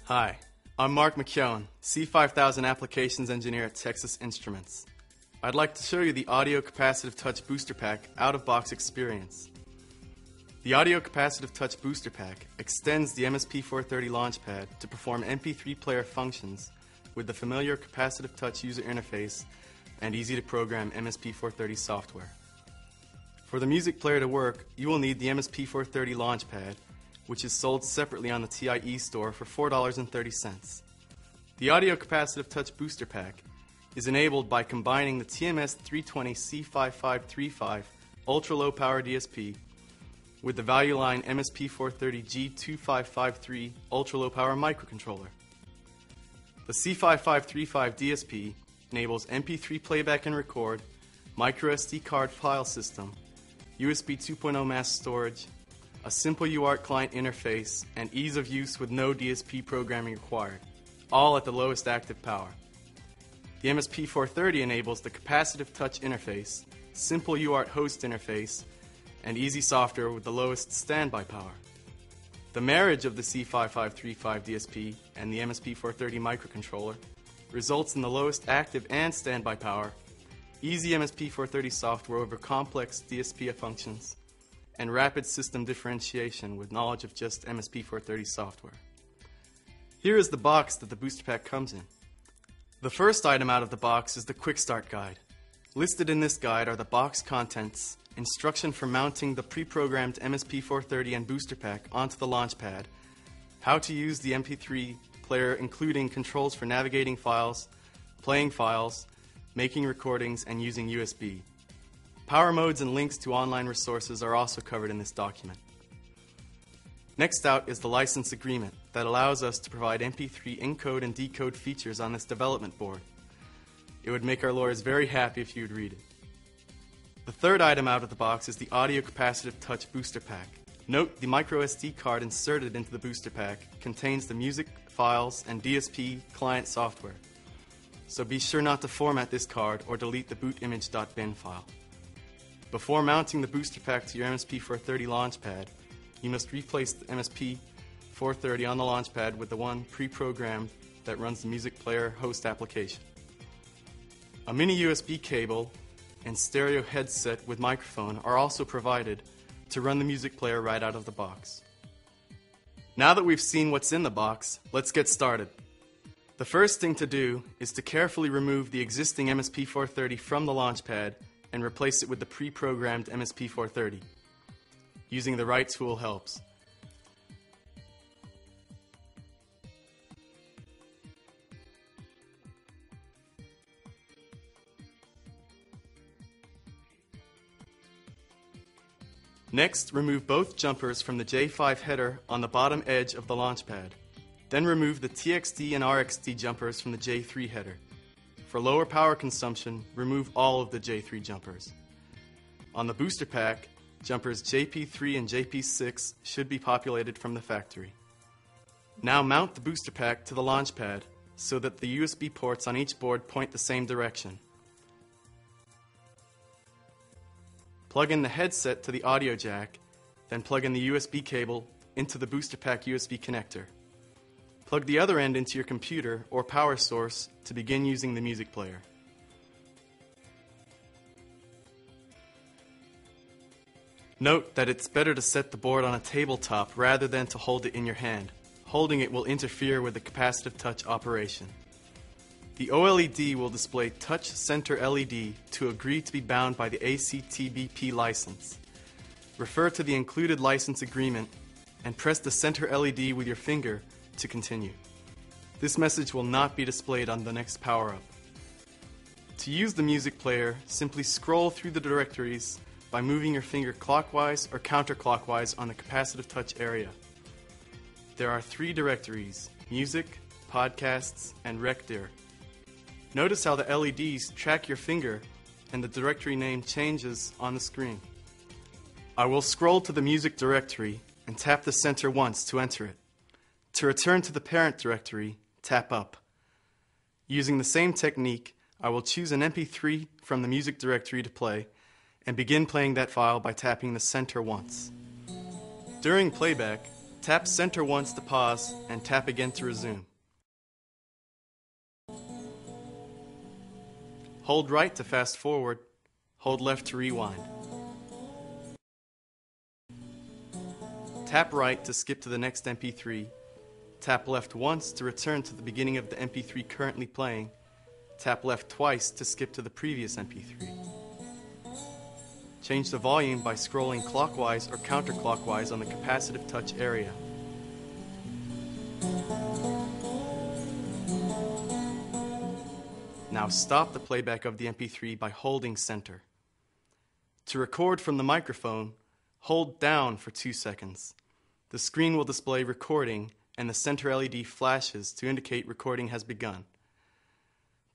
Hi, I'm Mark McKeown, C5000 Applications Engineer at Texas Instruments. I'd like to show you the Audio Capacitive Touch Booster Pack out-of-box experience. The Audio Capacitive Touch Booster Pack extends the MSP430 Launchpad to perform MP3 player functions with the familiar Capacitive Touch user interface and easy-to-program MSP430 software. For the music player to work, you will need the MSP430 Launchpad, which is sold separately on the TIE store for $4.30. The Audio Capacitive Touch Booster Pack is enabled by combining the TMS320 C5535 ultra-low power DSP with the value line MSP430 G2553 ultra-low power microcontroller. The C5535 DSP enables MP3 playback and record, microSD card file system, USB 2.0 mass storage, a simple UART client interface, and ease of use with no DSP programming required, all at the lowest active power. The MSP430 enables the capacitive touch interface, simple UART host interface, and easy software with the lowest standby power. The marriage of the C5535 DSP and the MSP430 microcontroller results in the lowest active and standby power, easy MSP430 software over complex DSP functions, and rapid system differentiation with knowledge of just MSP430 software. Here is the box that the booster pack comes in. The first item out of the box is the Quick Start Guide. Listed in this guide are the box contents, instruction for mounting the pre-programmed MSP430 and booster pack onto the Launchpad, how to use the MP3 player including controls for navigating files, playing files, making recordings, and using USB. Power modes and links to online resources are also covered in this document. Next out is the license agreement that allows us to provide MP3 encode and decode features on this development board. It would make our lawyers very happy if you would read it. The third item out of the box is the Audio Capacitive Touch Booster Pack. Note the microSD card inserted into the booster pack contains the music files and DSP client software. So be sure not to format this card or delete the bootimage.bin file. Before mounting the booster pack to your MSP430 Launchpad, you must replace the MSP430 on the Launchpad with the one pre-programmed that runs the music player host application. A mini USB cable and stereo headset with microphone are also provided to run the music player right out of the box. Now that we've seen what's in the box, let's get started. The first thing to do is to carefully remove the existing MSP430 from the Launchpad and replace it with the pre-programmed MSP430. Using the right tool helps. Next, remove both jumpers from the J5 header on the bottom edge of the Launchpad. Then remove the TXD and RXD jumpers from the J3 header. For lower power consumption, remove all of the J3 jumpers. On the booster pack, jumpers JP3 and JP6 should be populated from the factory. Now mount the booster pack to the Launchpad so that the USB ports on each board point the same direction. Plug in the headset to the audio jack, then plug in the USB cable into the booster pack USB connector. Plug the other end into your computer or power source to begin using the music player. Note that it's better to set the board on a tabletop rather than to hold it in your hand. Holding it will interfere with the capacitive touch operation. The OLED will display Touch Center LED to agree to be bound by the ACTBP license. Refer to the included license agreement and press the center LED with your finger to continue. This message will not be displayed on the next power-up. To use the music player, simply scroll through the directories by moving your finger clockwise or counterclockwise on the capacitive touch area. There are 3 directories: Music, Podcasts, and Recdir. Notice how the LEDs track your finger and the directory name changes on the screen. I will scroll to the music directory and tap the center once to enter it. To return to the parent directory, tap up. Using the same technique, I will choose an MP3 from the music directory to play and begin playing that file by tapping the center once. During playback, Tap center once to pause and tap again to resume. Hold right to fast forward, hold left to rewind. Tap right to skip to the next MP3, tap left once to return to the beginning of the MP3 currently playing, tap left twice to skip to the previous MP3. Change the volume by scrolling clockwise or counterclockwise on the capacitive touch area. Now stop the playback of the MP3 by holding center. To record from the microphone, hold down for 2 seconds. The screen will display recording and the center LED flashes to indicate recording has begun.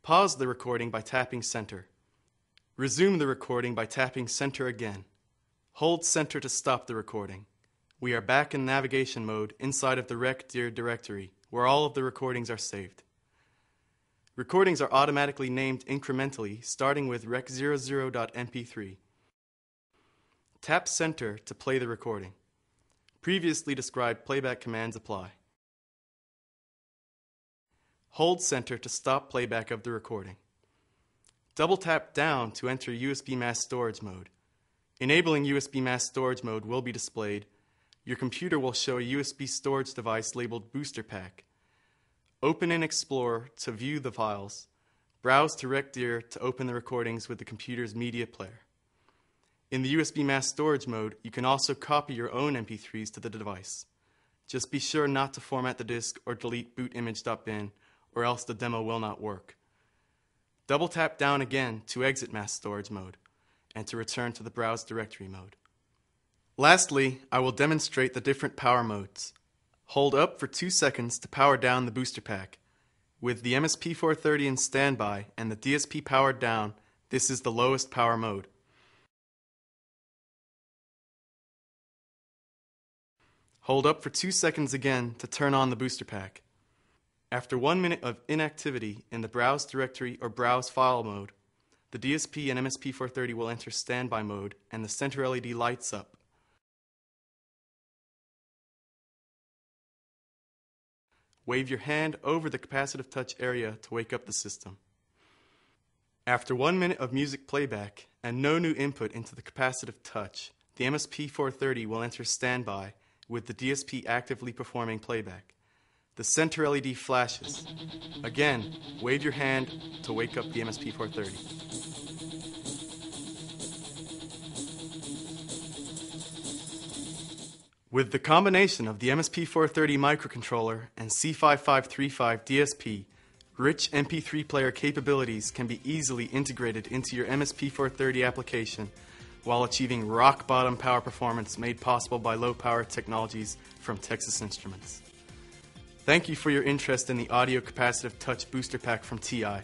Pause the recording by tapping center. Resume the recording by tapping center again. Hold center to stop the recording. We are back in navigation mode inside of the rec.dir directory, where all of the recordings are saved. Recordings are automatically named incrementally, starting with rec00.mp3. Tap center to play the recording. Previously described playback commands apply. Hold center to stop playback of the recording. Double tap down to enter USB mass storage mode. Enabling USB mass storage mode will be displayed. Your computer will show a USB storage device labeled Booster Pack. Open in Explorer to view the files. Browse to rec.dir to open the recordings with the computer's media player. In the USB mass storage mode, you can also copy your own MP3s to the device. Just be sure not to format the disk or delete bootimage.bin, or else the demo will not work. Double tap down again to exit mass storage mode and to return to the browse directory mode. Lastly, I will demonstrate the different power modes. Hold up for 2 seconds to power down the booster pack. With the MSP430 in standby and the DSP powered down, this is the lowest power mode. Hold up for 2 seconds again to turn on the booster pack. After 1 minute of inactivity in the browse directory or browse file mode, the DSP and MSP430 will enter standby mode and the center LED lights up. Wave your hand over the capacitive touch area to wake up the system. After 1 minute of music playback and no new input into the capacitive touch, the MSP430 will enter standby with the DSP actively performing playback. The center LED flashes. Again, wave your hand to wake up the MSP430. With the combination of the MSP430 microcontroller and C5535 DSP, rich MP3 player capabilities can be easily integrated into your MSP430 application while achieving rock-bottom power performance made possible by low-power technologies from Texas Instruments. Thank you for your interest in the Audio Capacitive Touch Booster Pack from TI.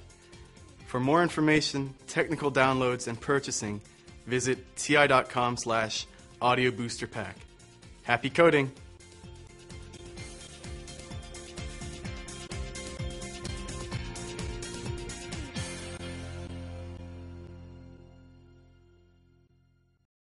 For more information, technical downloads, and purchasing, visit ti.com/audioboosterpack. Happy coding!